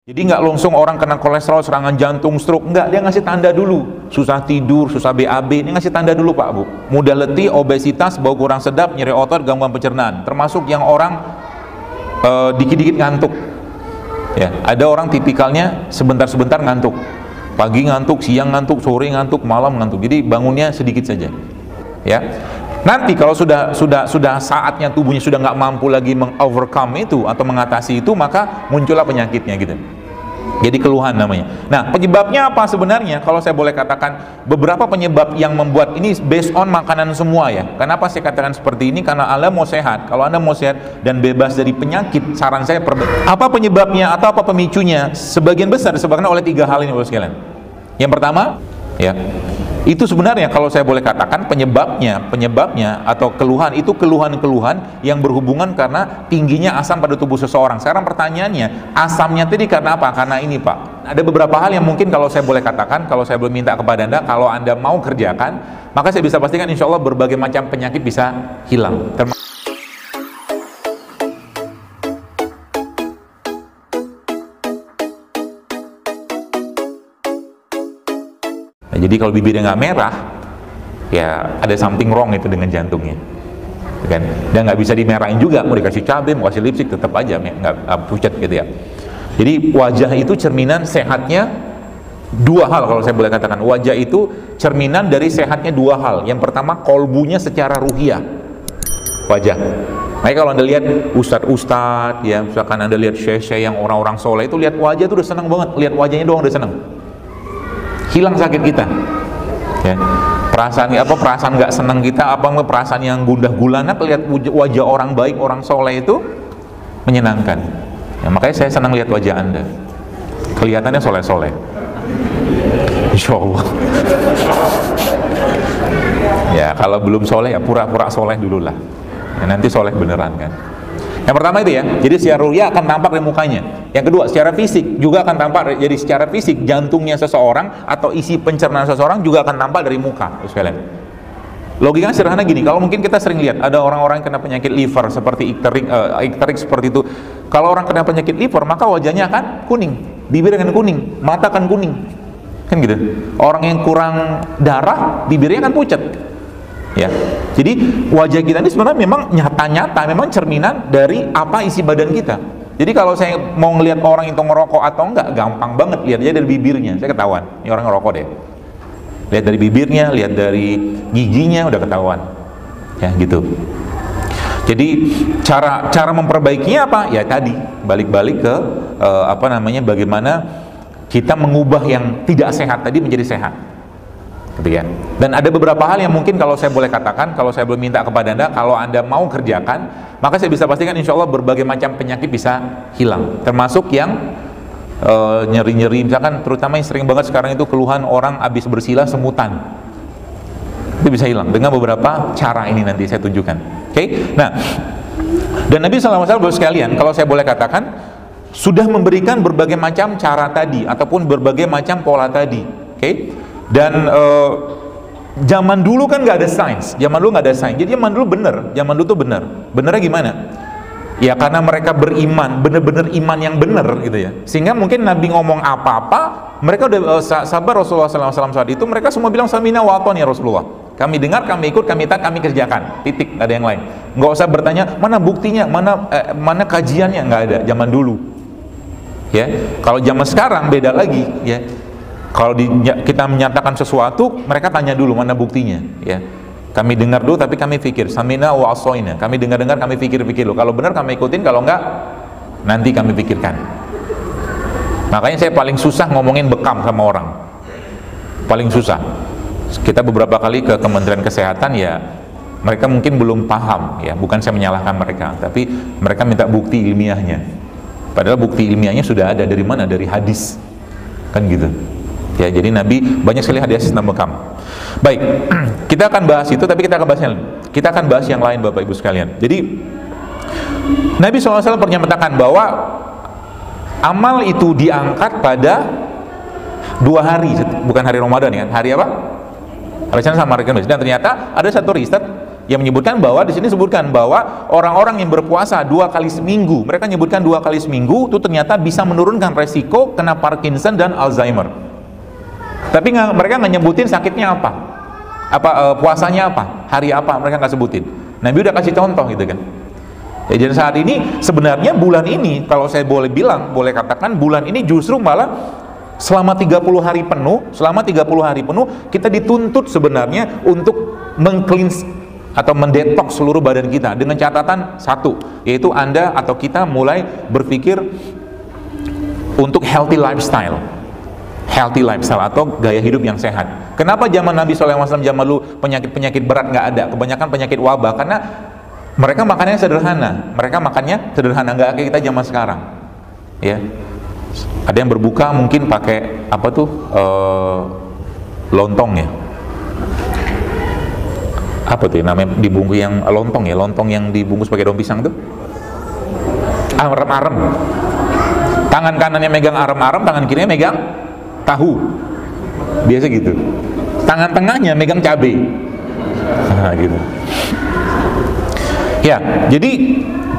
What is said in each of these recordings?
Jadi nggak langsung orang kena kolesterol, serangan jantung, stroke, nggak, dia ngasih tanda dulu. Susah tidur, susah BAB, dia ngasih tanda dulu Pak Bu. Mudah letih, obesitas, bau kurang sedap, nyeri otot, gangguan pencernaan. Termasuk yang orang dikit-dikit ngantuk. Ya, ada orang tipikalnya sebentar-sebentar ngantuk. Pagi ngantuk, siang ngantuk, sore ngantuk, malam ngantuk. Jadi bangunnya sedikit saja. Ya. Nanti kalau sudah saatnya tubuhnya sudah nggak mampu lagi meng-overcome itu atau mengatasi itu, maka muncullah penyakitnya gitu. Jadi keluhan namanya. Nah, penyebabnya apa sebenarnya? Kalau saya boleh katakan, beberapa penyebab yang membuat ini based on makanan semua ya. Kenapa saya katakan seperti ini? Karena Anda mau sehat. Kalau Anda mau sehat dan bebas dari penyakit, saran saya apa penyebabnya atau apa pemicunya? Sebagian besar disebabkan oleh 3 hal ini, Bapak sekalian. Yang pertama, ya, itu sebenarnya kalau saya boleh katakan penyebabnya atau keluhan itu keluhan-keluhan yang berhubungan karena tingginya asam pada tubuh seseorang. Sekarang pertanyaannya, asamnya tadi karena apa? Karena ini Pak, ada beberapa hal yang mungkin kalau saya boleh katakan, kalau saya boleh minta kepada Anda, kalau Anda mau kerjakan, maka saya bisa pastikan insya Allah berbagai macam penyakit bisa hilang. Jadi kalau bibirnya nggak merah, ya ada something wrong itu dengan jantungnya, kan? Dan nggak bisa dimerahin juga, mau dikasih cabai, mau kasih lipstick, tetap aja nggak pucat gitu ya. Jadi wajah itu cerminan sehatnya 2 hal kalau saya boleh katakan. Wajah itu cerminan dari sehatnya 2 hal. Yang pertama, kolbunya secara ruhiyah, wajah. Makanya kalau Anda lihat ustadz-ustadz, ya misalkan Anda lihat syekh-syekh yang orang-orang soleh itu, lihat wajah itu udah senang banget, lihat wajahnya doang udah senang. Hilang sakit kita, ya. Perasaan nggak senang kita, perasaan yang gundah gulana, lihat wajah orang baik, orang soleh itu menyenangkan. Ya, makanya saya senang lihat wajah Anda, kelihatannya soleh-soleh, insya Allah. Ya kalau belum soleh ya pura-pura soleh dulu lah, ya, nanti soleh beneran kan. Yang pertama itu ya, jadi secara ruhiyah akan tampak dari mukanya. Yang kedua, secara fisik juga akan tampak. Jadi secara fisik, jantungnya seseorang atau isi pencernaan seseorang juga akan tampak dari muka, sekalian. Logikanya sederhana gini, kalau mungkin kita sering lihat ada orang-orang yang kena penyakit liver seperti ikterik seperti itu. Kalau orang kena penyakit liver, maka wajahnya akan kuning, bibir akan kuning, mata akan kuning, kan gitu. Orang yang kurang darah, bibirnya akan pucat. Ya, jadi wajah kita ini sebenarnya memang nyata-nyata, memang cerminan dari apa isi badan kita. Jadi kalau saya mau ngelihat orang itu ngerokok atau enggak, gampang banget lihat aja dari bibirnya, saya ketahuan, ini orang ngerokok deh. Lihat dari bibirnya, lihat dari giginya, udah ketahuan. Ya gitu. Jadi cara memperbaikinya apa? Ya tadi balik-balik ke bagaimana kita mengubah yang tidak sehat tadi menjadi sehat. Gitu ya. Dan ada beberapa hal yang mungkin kalau saya boleh katakan, kalau saya boleh minta kepada Anda, kalau Anda mau kerjakan, maka saya bisa pastikan insya Allah berbagai macam penyakit bisa hilang, termasuk yang nyeri-nyeri, misalkan terutama yang sering banget sekarang itu keluhan orang habis bersila semutan, itu bisa hilang dengan beberapa cara ini nanti saya tunjukkan. Oke? Nah, dan Nabi SAW sekalian, kalau saya boleh katakan, sudah memberikan berbagai macam cara tadi ataupun berbagai macam pola tadi. Oke? Dan zaman dulu kan nggak ada sains, jadi zaman dulu zaman dulu tuh benernya gimana? Ya karena mereka beriman, bener-bener iman yang bener gitu ya, sehingga mungkin Nabi ngomong apa-apa, mereka udah sabar. Rasulullah SAW saat itu mereka semua bilang samina wa ata'na ya Rasulullah, kami dengar, kami ikut, kami taat, kami kerjakan, titik, nggak ada yang lain. Nggak usah bertanya mana buktinya, mana kajiannya, nggak ada zaman dulu. Ya, kalau zaman sekarang beda lagi ya. Kalau kita menyatakan sesuatu, mereka tanya dulu mana buktinya, ya. Kami dengar dulu, tapi kami pikir. Samina wa asoina. Kami dengar-dengar, kami pikir-pikir dulu. Kalau benar kami ikutin, kalau enggak, nanti kami pikirkan. Makanya saya paling susah ngomongin bekam sama orang. Paling susah. Kita beberapa kali ke Kementerian Kesehatan, ya mereka mungkin belum paham, ya. Bukan saya menyalahkan mereka, tapi mereka minta bukti ilmiahnya. Padahal bukti ilmiahnya sudah ada. Dari mana? Dari hadis, kan gitu. Ya, jadi Nabi banyak sekali hadis tentang bekam. Baik, kita akan bahas itu, tapi kita akan bahas yang lain, Bapak Ibu sekalian. Jadi Nabi SAW pernah menyatakan bahwa amal itu diangkat pada 2 hari, bukan hari Ramadan ya. Hari apa? Hari Senin sama hari Kamis. Dan ternyata ada satu riset yang menyebutkan bahwa di sini disebutkan bahwa orang-orang yang berpuasa 2 kali seminggu, mereka menyebutkan 2 kali seminggu itu ternyata bisa menurunkan resiko kena Parkinson dan Alzheimer. Tapi mereka nggak nyebutin sakitnya apa, puasanya apa, hari apa, mereka nggak sebutin. Nabi udah kasih contoh gitu kan. Ya, dan saat ini sebenarnya bulan ini, kalau saya boleh bilang, boleh katakan bulan ini justru malah selama 30 hari penuh kita dituntut sebenarnya untuk meng-cleanse atau mendetoks seluruh badan kita dengan catatan satu, yaitu Anda atau kita mulai berpikir untuk healthy lifestyle atau gaya hidup yang sehat. Kenapa zaman Nabi SAW zaman dulu penyakit berat nggak ada, kebanyakan penyakit wabah? Karena mereka makannya sederhana, nggak kayak kita zaman sekarang. Ya, ada yang berbuka mungkin pakai apa tuh lontong ya. Apa tuh namanya dibungkus yang lontong ya, lontong yang dibungkus pakai daun pisang tuh arem-arem. Tangan kanannya megang arem-arem, tangan kirinya megang tahu, biasa gitu. Tangan tengahnya megang cabai, gitu. Ya, jadi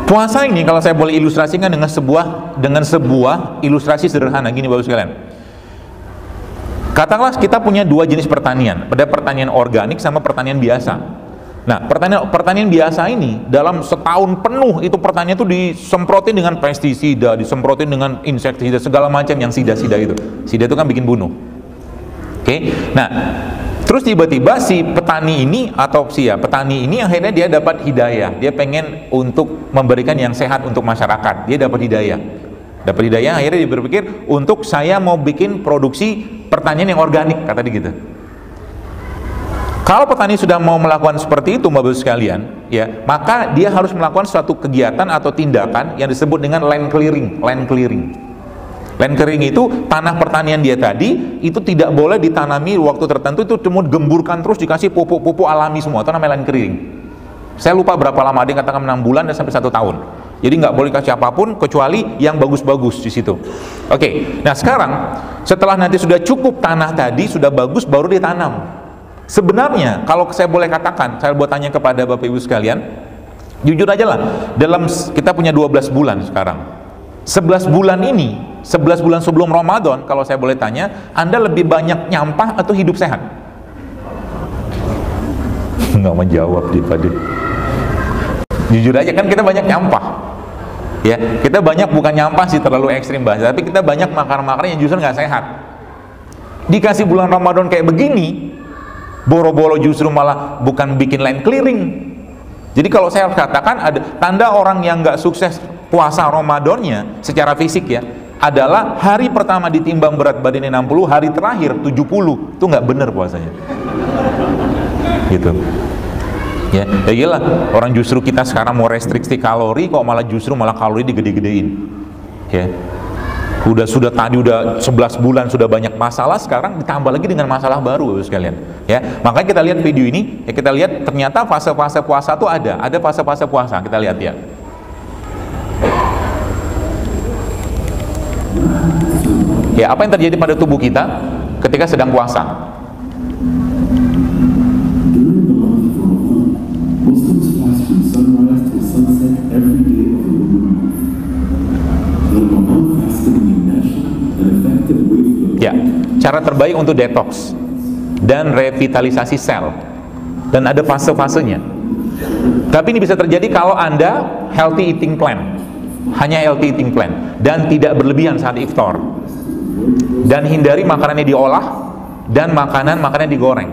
puasa ini kalau saya boleh ilustrasikan dengan sebuah ilustrasi sederhana gini Bapak sekalian. Katakanlah kita punya 2 jenis pertanian, ada pertanian organik sama pertanian biasa. Nah, pertanian biasa ini dalam setahun penuh itu pertanian itu disemprotin dengan pestisida, disemprotin dengan insektisida segala macam yang sida-sida itu. Sida itu kan bikin bunuh. Oke. Nah, terus tiba-tiba si petani ini akhirnya dia dapat hidayah. Dia pengen untuk memberikan yang sehat untuk masyarakat. Dia dapat hidayah. Akhirnya dia berpikir untuk saya mau bikin produksi pertanian yang organik, kata dia gitu. Kalau petani sudah mau melakukan seperti itu Bapak sekalian, ya, maka dia harus melakukan suatu kegiatan atau tindakan yang disebut dengan land clearing. Land clearing itu tanah pertanian dia tadi itu tidak boleh ditanami waktu tertentu, itu cuma gemburkan terus, dikasih pupuk-pupuk alami semua, itu namanya land clearing. Saya lupa berapa lama, dia katakan 6 bulan dan sampai 1 tahun. Jadi nggak boleh kasih apapun kecuali yang bagus-bagus di situ. Oke. Nah sekarang setelah nanti sudah cukup tanah tadi sudah bagus, baru ditanam. Sebenarnya kalau saya boleh katakan, saya buat tanya kepada Bapak Ibu sekalian, jujur aja lah, dalam kita punya 12 bulan sekarang. 11 bulan ini, 11 bulan sebelum Ramadan, kalau saya boleh tanya, Anda lebih banyak nyampah atau hidup sehat? Nggak menjawab dia tadi. Jujur aja kan kita banyak nyampah. Ya, kita banyak bukan nyampah sih terlalu ekstrim bahasa, tapi kita banyak makan-makanan yang justru nggak sehat. Dikasih bulan Ramadan kayak begini, boro-boro justru malah bukan bikin land clearing. Jadi kalau saya katakan ada tanda orang yang nggak sukses puasa Ramadannya secara fisik ya, adalah hari pertama ditimbang berat badannya 60, hari terakhir 70, itu nggak bener puasanya. Gitu. Ya gila, orang justru kita sekarang mau restriksi kalori, kok malah kalori digede-gedein. Ya. Sudah 11 bulan sudah banyak masalah, sekarang ditambah lagi dengan masalah baru sekalian. Ya, makanya kita lihat video ini, ya kita lihat ternyata fase-fase puasa tuh ada fase-fase puasa, kita lihat ya. Ya, apa yang terjadi pada tubuh kita ketika sedang puasa? Ya, cara terbaik untuk detox dan revitalisasi sel, dan ada fase-fasenya. Tapi ini bisa terjadi kalau Anda healthy eating plan, hanya healthy eating plan, dan tidak berlebihan saat iftar, dan hindari makanannya diolah dan makanan digoreng,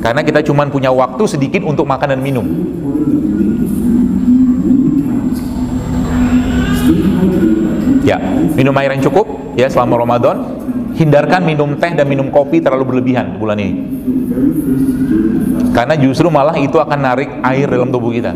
karena kita cuma punya waktu sedikit untuk makan dan minum. Ya, minum air yang cukup ya selama Ramadan. Hindarkan minum teh dan minum kopi terlalu berlebihan bulan ini, karena justru malah itu akan narik air dalam tubuh kita.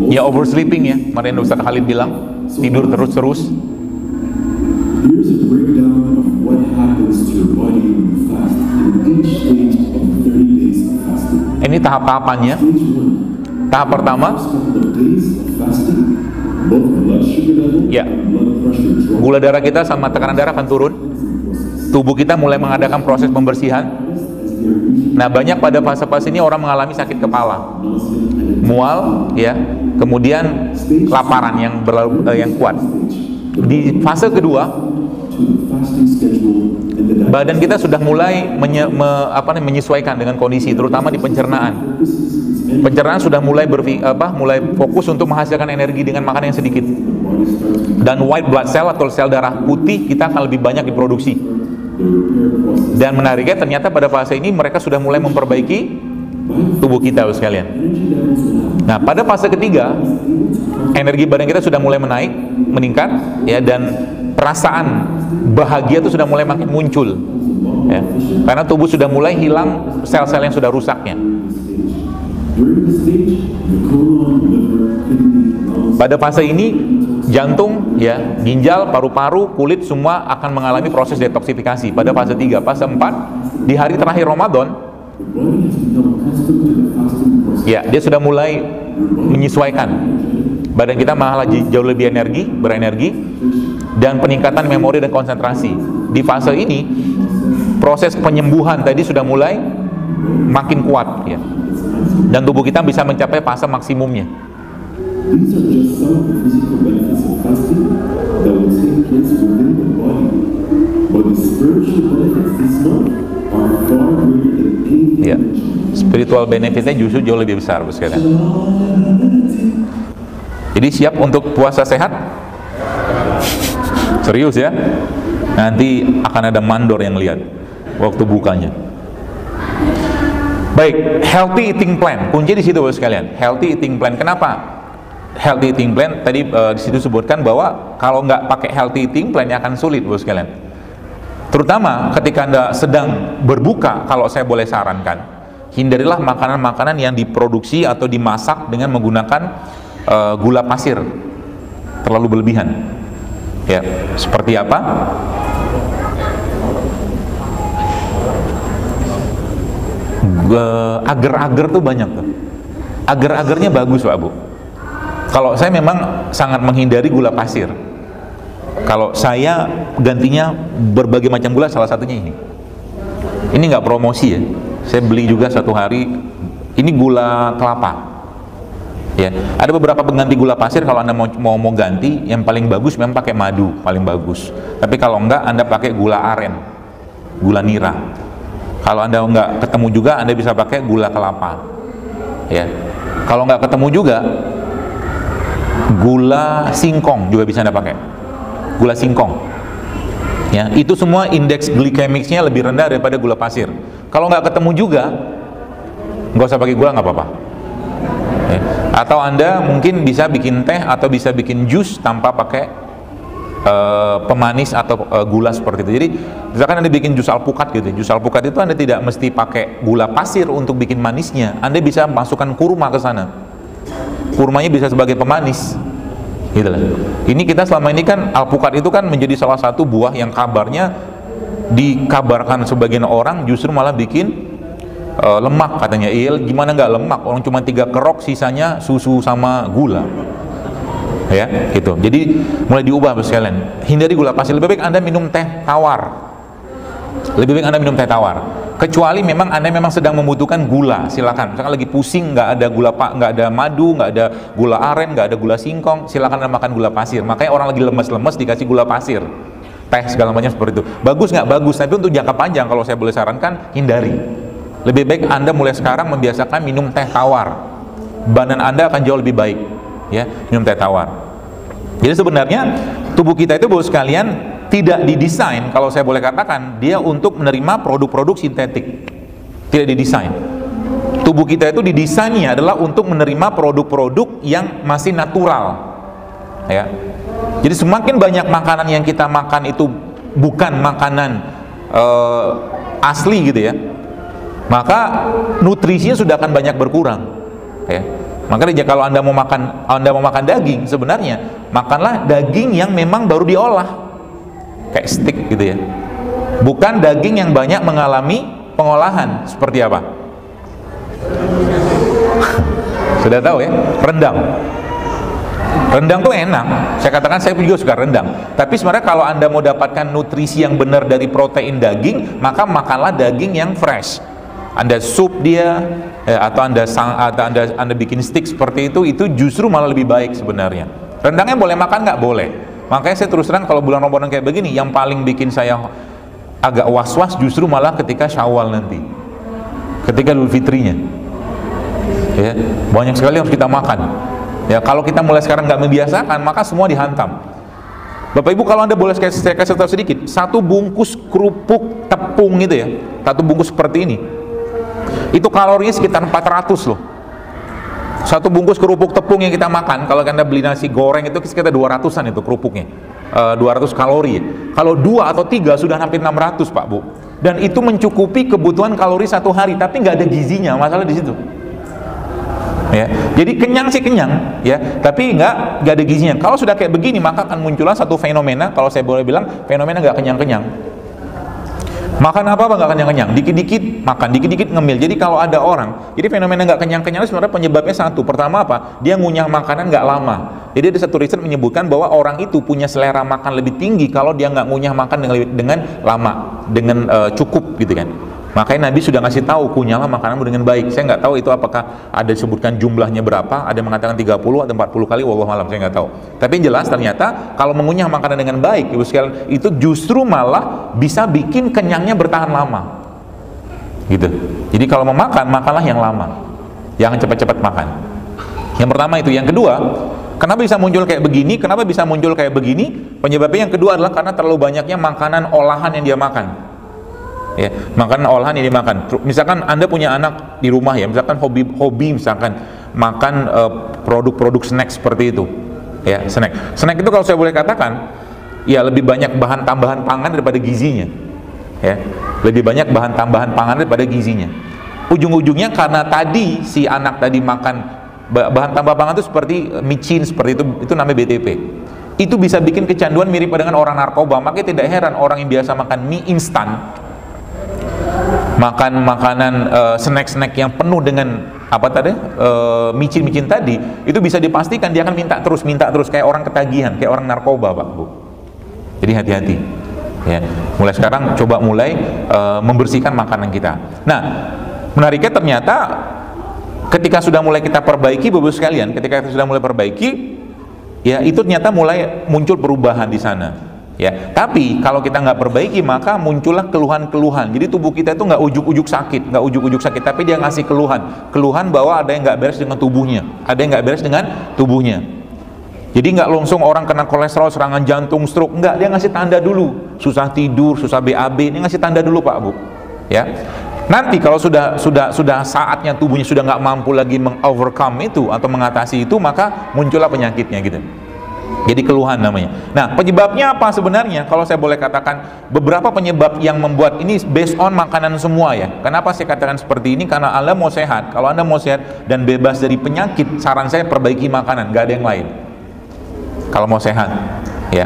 Ya, oversleeping ya, kemarin Ustaz Khalid bilang tidur terus-terus. Ini tahap-tahapannya. Tahap pertama, ya, gula darah kita sama tekanan darah akan turun. Tubuh kita mulai mengadakan proses pembersihan. Nah, banyak pada fase-fase ini orang mengalami sakit kepala, mual, ya, kemudian kelaparan yang kuat. Di fase kedua, badan kita sudah mulai menyesuaikan dengan kondisi, terutama di pencernaan. Pencernaan sudah mulai mulai fokus untuk menghasilkan energi dengan makan yang sedikit. Dan white blood cell atau sel darah putih kita akan lebih banyak diproduksi. Dan menariknya ternyata pada fase ini mereka sudah mulai memperbaiki tubuh kita sekalian. Nah, pada fase ketiga, energi badan kita sudah mulai meningkat, ya, dan perasaan bahagia itu sudah mulai makin muncul, ya, karena tubuh sudah mulai hilang sel-sel yang sudah rusaknya. Pada fase ini jantung, ya, ginjal, paru-paru, kulit semua akan mengalami proses detoksifikasi. Pada fase 3, fase 4, di hari terakhir Ramadan, ya, dia sudah mulai menyesuaikan. Badan kita malah jauh lebih berenergi, dan peningkatan memori dan konsentrasi. Di fase ini, proses penyembuhan tadi sudah mulai makin kuat, ya, dan tubuh kita bisa mencapai fase maksimumnya. Ya, spiritual benefitnya justru jauh lebih besar, bos sekalian. Jadi siap untuk puasa sehat? Serius ya? Nanti akan ada mandor yang lihat waktu bukanya. Baik, healthy eating plan. Kunci di situ, bos sekalian. Healthy eating plan. Kenapa? Healthy eating plan tadi di situ sebutkan bahwa kalau nggak pakai healthy eating plan akan sulit, bos sekalian. Terutama ketika Anda sedang berbuka, kalau saya boleh sarankan, hindarilah makanan-makanan yang diproduksi atau dimasak dengan menggunakan gula pasir terlalu berlebihan. Ya, seperti apa? Agar-agar tuh banyak tuh. Agar-agarnya bagus, Pak Bu. Kalau saya memang sangat menghindari gula pasir. Kalau saya gantinya berbagai macam gula, salah satunya ini. Ini nggak promosi ya. Saya beli juga satu hari. Ini gula kelapa. Ya, ada beberapa pengganti gula pasir. Kalau Anda mau ganti, yang paling bagus memang pakai madu, paling bagus. Tapi kalau enggak, Anda pakai gula aren, gula nira. Kalau Anda enggak ketemu juga, Anda bisa pakai gula kelapa. Ya, kalau enggak ketemu juga, gula singkong juga bisa Anda pakai. Gula singkong. Ya, itu semua indeks glikemiknya lebih rendah daripada gula pasir. Kalau enggak ketemu juga, nggak usah pakai gula, nggak apa-apa. Ya. Atau Anda mungkin bisa bikin teh atau bisa bikin jus tanpa pakai pemanis atau gula seperti itu. Jadi misalkan Anda bikin jus alpukat gitu. Jus alpukat itu Anda tidak mesti pakai gula pasir untuk bikin manisnya. Anda bisa masukkan kurma ke sana. Kurmanya bisa sebagai pemanis. Gitu lah. Ini kita selama ini kan alpukat itu kan menjadi salah satu buah yang kabarnya dikabarkan sebagian orang justru malah bikin lemak katanya. Iya, gimana nggak lemak? Orang cuma 3 kerok, sisanya susu sama gula. Ya, gitu. Jadi mulai diubah sekalian. Hindari gula pasir. Lebih baik Anda minum teh tawar. Lebih baik Anda minum teh tawar. Kecuali memang Anda memang sedang membutuhkan gula, silakan. Misalkan lagi pusing, nggak ada gula nggak ada madu, nggak ada gula aren, nggak ada gula singkong, silakan Anda makan gula pasir. Makanya orang lagi lemes-lemes dikasih gula pasir, teh segala macam seperti itu. Bagus nggak? Bagus. Tapi untuk jangka panjang, kalau saya boleh sarankan, hindari. Lebih baik Anda mulai sekarang membiasakan minum teh tawar. Badan Anda akan jauh lebih baik, ya, minum teh tawar. Jadi sebenarnya tubuh kita itu, Bapak sekalian, tidak didesain, kalau saya boleh katakan, dia untuk menerima produk-produk sintetik. Tidak didesain. Tubuh kita itu didesainnya adalah untuk menerima produk-produk yang masih natural. Ya. Jadi semakin banyak makanan yang kita makan itu bukan makanan asli gitu ya, maka nutrisinya sudah akan banyak berkurang. Ya. Makanya kalau Anda mau makan daging, sebenarnya makanlah daging yang memang baru diolah, kayak steak gitu ya. Bukan daging yang banyak mengalami pengolahan. Seperti apa? Sudah tahu ya, rendang. Rendang tuh enak. Saya katakan saya juga suka rendang. Tapi sebenarnya kalau Anda mau dapatkan nutrisi yang benar dari protein daging, maka makanlah daging yang fresh. Anda sup dia, atau Anda bikin steak seperti itu justru malah lebih baik sebenarnya. Rendangnya boleh makan nggak? Boleh. Makanya saya terus terang kalau bulan Ramadan kayak begini, yang paling bikin saya agak was-was justru malah ketika Syawal nanti, ketika Idul Fitrinya. Ya, banyak sekali yang harus kita makan. Ya, kalau kita mulai sekarang nggak membiasakan, maka semua dihantam. Bapak Ibu, kalau Anda boleh saya kasih tahu sedikit, satu bungkus kerupuk tepung itu ya, satu bungkus seperti ini, itu kalorinya sekitar 400 loh. Satu bungkus kerupuk tepung yang kita makan, kalau Anda beli nasi goreng itu sekitar 200-an itu kerupuknya, 200 kalori. Kalau 2 atau 3 sudah hampir 600 Pak Bu. Dan itu mencukupi kebutuhan kalori satu hari, tapi nggak ada gizinya, masalah di situ. Ya, jadi kenyang sih kenyang, ya, tapi nggak ada gizinya. Kalau sudah kayak begini, maka akan muncullah satu fenomena, kalau saya boleh bilang, fenomena nggak kenyang-kenyang. Makan apa nggak kenyang-kenyang, dikit-dikit makan, dikit-dikit ngemil. Jadi kalau ada orang, jadi fenomena nggak kenyang-kenyang itu sebenarnya penyebabnya satu. Pertama apa? Dia ngunyah makanan nggak lama. Jadi ada satu riset menyebutkan bahwa orang itu punya selera makan lebih tinggi kalau dia nggak ngunyah makan dengan lama, dengan cukup gitu kan. Makanya Nabi sudah ngasih tahu, kunyahlah makananmu dengan baik. Saya nggak tahu itu apakah ada disebutkan jumlahnya berapa, ada yang mengatakan 30 atau 40 kali, wallahu alam, saya nggak tahu. Tapi yang jelas ternyata kalau mengunyah makanan dengan baik, Ibu sekalian, itu justru malah bisa bikin kenyangnya bertahan lama. Gitu. Jadi kalau mau makan, makanlah yang lama. Jangan cepat-cepat makan. Yang pertama itu. Yang kedua, kenapa bisa muncul kayak begini? Kenapa bisa muncul kayak begini? Penyebabnya yang kedua adalah karena terlalu banyaknya makanan olahan yang dia makan. Ya, makanan olahan yang dimakan. Misalkan Anda punya anak di rumah ya, misalkan hobi misalkan makan produk-produk snack seperti itu. Ya, snack itu kalau saya boleh katakan, ya lebih banyak bahan tambahan pangan daripada gizinya. Ya, lebih banyak bahan tambahan pangan daripada gizinya. Ujung-ujungnya karena tadi si anak tadi makan bahan tambah pangan itu seperti micin seperti itu namanya BTP. Itu bisa bikin kecanduan mirip dengan orang narkoba. Makanya tidak heran orang yang biasa makan mie instan, makan makanan snack-snack yang penuh dengan apa tadi, micin-micin tadi, itu bisa dipastikan dia akan minta terus kayak orang ketagihan, kayak orang narkoba Pak Bu. Jadi hati-hati ya, mulai sekarang coba mulai membersihkan makanan kita. Nah, menariknya ternyata ketika sudah mulai kita perbaiki Bapak sekalian, ketika kita sudah mulai perbaiki ya, itu ternyata mulai muncul perubahan di sana. Ya, tapi kalau kita nggak perbaiki maka muncullah keluhan-keluhan. Jadi tubuh kita itu nggak ujuk-ujuk sakit, tapi dia ngasih keluhan bahwa ada yang nggak beres dengan tubuhnya, Jadi nggak langsung orang kena kolesterol, serangan jantung, stroke, nggak, dia ngasih tanda dulu, susah tidur, susah BAB, dia ngasih tanda dulu Pak Bu. Ya, nanti kalau sudah saatnya tubuhnya sudah nggak mampu lagi meng-overcome itu atau mengatasi itu, maka muncullah penyakitnya gitu. Jadi keluhan namanya. Nah, penyebabnya apa sebenarnya? Kalau saya boleh katakan, beberapa penyebab yang membuat ini based on makanan semua ya. Kenapa saya katakan seperti ini? Karena Anda mau sehat. Kalau Anda mau sehat dan bebas dari penyakit, saran saya perbaiki makanan, gak ada yang lain. Kalau mau sehat, ya.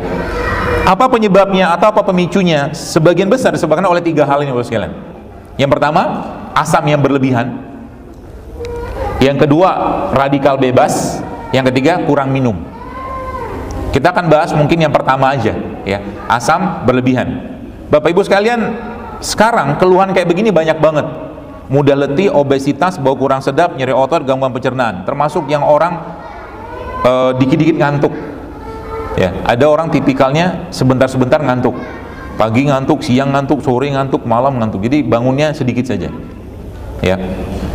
Apa penyebabnya atau apa pemicunya? Sebagian besar disebabkan oleh 3 hal ini, Bapak sekalian. Yang pertama, asam yang berlebihan. Yang kedua, radikal bebas. Yang ketiga, kurang minum. Kita akan bahas mungkin yang pertama aja ya, asam berlebihan. Bapak Ibu sekalian, sekarang keluhan kayak begini banyak banget. Mudah letih, obesitas, bau kurang sedap, nyeri otot, gangguan pencernaan. Termasuk yang orang dikit-dikit ngantuk. Ya, ada orang tipikalnya sebentar-sebentar ngantuk. Pagi ngantuk, siang ngantuk, sore ngantuk, malam ngantuk. Jadi bangunnya sedikit saja. Ya.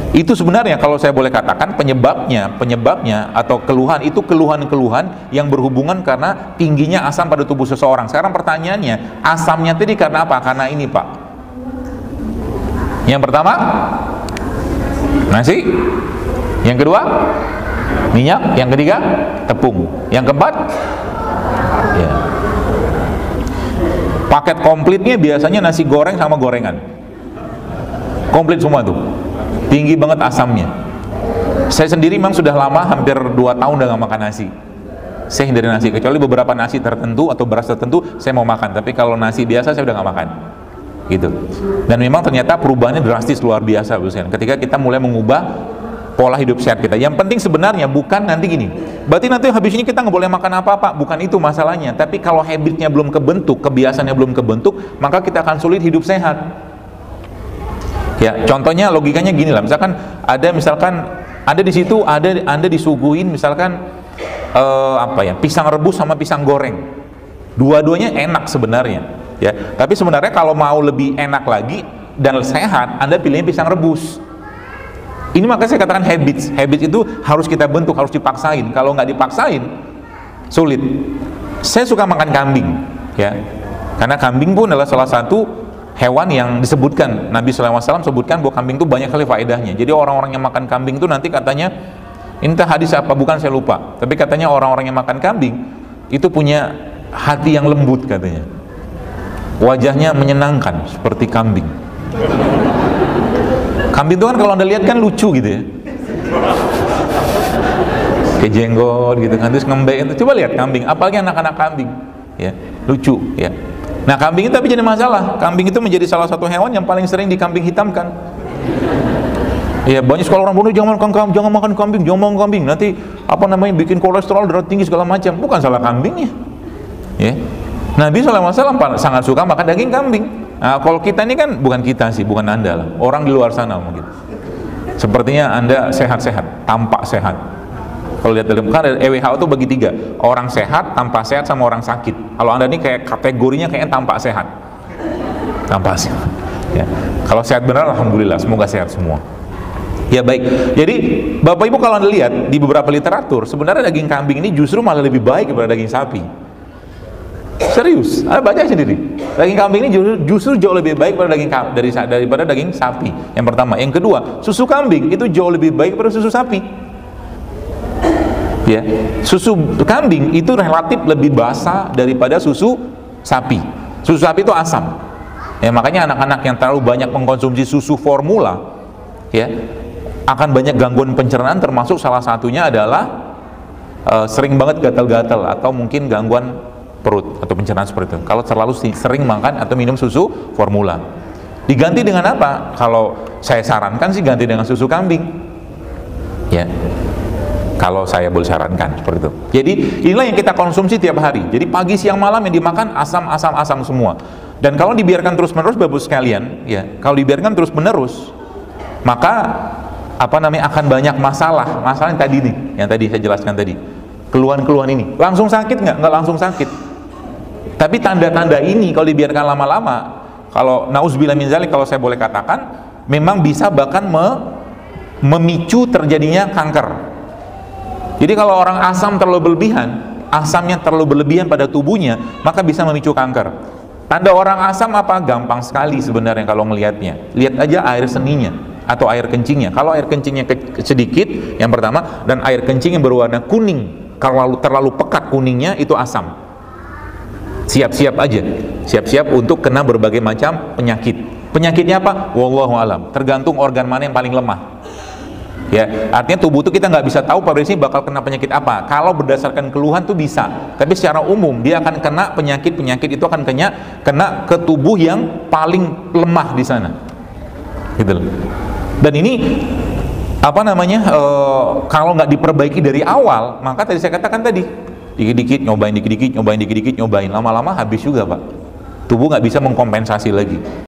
Itu sebenarnya kalau saya boleh katakan penyebabnya atau keluhan itu keluhan-keluhan yang berhubungan karena tingginya asam pada tubuh seseorang. Sekarang pertanyaannya, asamnya tadi karena apa? Karena ini Pak. Yang pertama, nasi. Yang kedua, minyak. Yang ketiga, tepung. Yang keempat, ya, paket komplitnya biasanya nasi goreng sama gorengan. Komplit semua tuh. Tinggi banget asamnya. Saya sendiri memang sudah lama, hampir 2 tahun udah gak makan nasi. Saya hindari nasi, kecuali beberapa nasi tertentu atau beras tertentu saya mau makan. Tapi kalau nasi biasa saya udah gak makan. gitu. Dan memang ternyata perubahannya drastis luar biasa ketika kita mulai mengubah pola hidup sehat kita. Yang penting sebenarnya bukan nanti gini, berarti nanti habis ini kita nggak boleh makan apa-apa, bukan itu masalahnya. Tapi kalau habitnya belum kebentuk, kebiasaannya belum kebentuk, maka kita akan sulit hidup sehat. Ya, contohnya logikanya gini lah, misalkan ada di situ Anda disuguhin misalkan pisang rebus sama pisang goreng. Dua-duanya enak sebenarnya, ya. Tapi sebenarnya kalau mau lebih enak lagi dan sehat, Anda pilihnya pisang rebus. Ini makanya saya katakan habits itu harus kita bentuk, harus dipaksain. Kalau nggak dipaksain, sulit. Saya suka makan kambing, ya, karena kambing pun adalah salah satu hewan yang disebutkan, Nabi SAW sebutkan bahwa kambing itu banyak kali faedahnya. Jadi orang-orang yang makan kambing itu nanti katanya, ini hadis apa bukan saya lupa, tapi katanya orang-orang yang makan kambing itu punya hati yang lembut katanya, wajahnya menyenangkan seperti kambing. Kambing itu kan kalau Anda lihat kan lucu gitu ya, kayak jenggot gitu kan, terus ngembek itu. Coba lihat kambing, apalagi anak-anak kambing, ya, lucu ya. Nah, kambing itu tapi jadi masalah. Kambing itu menjadi salah satu hewan yang paling sering dikambing hitamkan. Ya, banyak sekolah orang bodoh, jangan makan kambing, nanti bikin kolesterol, darah tinggi segala macam. Bukan salah kambingnya. Ya. Nabi SAW sangat suka makan daging kambing. Nah, kalau kita ini kan bukan kita sih, bukan Anda lah. Orang di luar sana mungkin. Sepertinya Anda sehat-sehat, tampak sehat. Kalau lihat dalam kan WHO itu bagi 3, orang sehat, tanpa sehat, sama orang sakit. Kalau Anda ini kayak kategorinya kayaknya tampak sehat, ya. Kalau sehat benar, alhamdulillah, semoga sehat semua. Ya baik, jadi Bapak Ibu kalau Anda lihat di beberapa literatur, sebenarnya daging kambing ini justru malah lebih baik daripada daging sapi. Serius, Anda baca sendiri, daging kambing ini justru jauh lebih baik daripada daging sapi. Yang pertama, yang kedua, susu kambing itu jauh lebih baik daripada susu sapi. Ya, susu kambing itu relatif lebih basah daripada susu sapi. Susu sapi itu asam. Ya, makanya anak-anak yang terlalu banyak mengkonsumsi susu formula, ya, akan banyak gangguan pencernaan, termasuk salah satunya adalah sering banget gatal-gatal atau mungkin gangguan perut atau pencernaan seperti itu. Kalau terlalu sering makan atau minum susu formula. Diganti dengan apa? Kalau saya sarankan sih ganti dengan susu kambing. Ya. Kalau saya boleh sarankan seperti itu. Jadi inilah yang kita konsumsi tiap hari. Jadi pagi, siang, malam yang dimakan asam semua. Dan kalau dibiarkan terus-menerus, Bapak sekalian, ya, kalau dibiarkan terus-menerus, maka akan banyak masalah. Masalah yang tadi nih, yang tadi saya jelaskan tadi. Keluhan-keluhan ini. Langsung sakit nggak? Nggak langsung sakit. Tapi tanda-tanda ini kalau dibiarkan lama-lama, kalau nauzubillah min dzalik, kalau saya boleh katakan, memang bisa bahkan memicu terjadinya kanker. Jadi kalau orang asamnya terlalu berlebihan pada tubuhnya, maka bisa memicu kanker. Tanda orang asam apa? Gampang sekali sebenarnya kalau melihatnya. Lihat aja air seninya atau air kencingnya. Kalau air kencingnya sedikit, yang pertama, dan air kencing yang berwarna kuning, kalau terlalu pekat kuningnya, itu asam. Siap-siap aja, siap-siap untuk kena berbagai macam penyakit. Penyakitnya apa? Wallahu alam. Tergantung organ mana yang paling lemah. Ya, artinya tubuh itu kita nggak bisa tahu pada sini bakal kena penyakit apa. Kalau berdasarkan keluhan tuh bisa, tapi secara umum dia akan kena penyakit itu akan kena ke tubuh yang paling lemah di sana, gitu loh. Dan ini kalau nggak diperbaiki dari awal, maka tadi saya katakan tadi, dikit-dikit nyobain, lama-lama habis juga Pak. Tubuh nggak bisa mengkompensasi lagi.